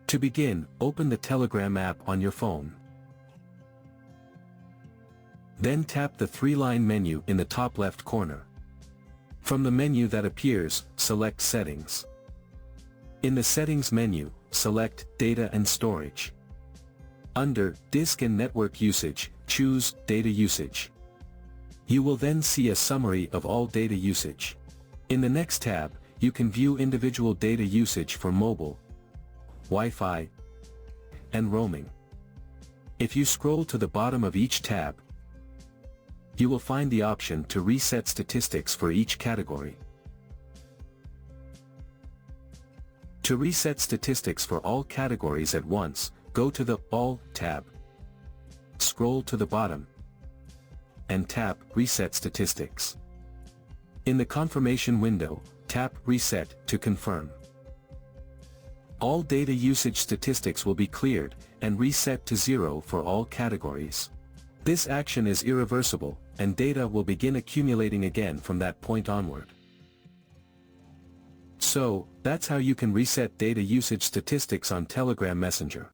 To begin, open the Telegram app on your phone. Then tap the three-line menu in the top left corner. From the menu that appears, select Settings. In the Settings menu, select Data and Storage. Under Disk and Network Usage, choose Data Usage. You will then see a summary of all data usage. In the next tab, you can view individual data usage for mobile, Wi-Fi, and roaming. If you scroll to the bottom of each tab, you will find the option to reset statistics for each category. To reset statistics for all categories at once, go to the All tab. Scroll to the bottom and tap Reset Statistics. In the confirmation window, tap Reset to confirm. All data usage statistics will be cleared and reset to 0 for all categories. This action is irreversible, and data will begin accumulating again from that point onward. So, that's how you can reset data usage statistics on Telegram Messenger.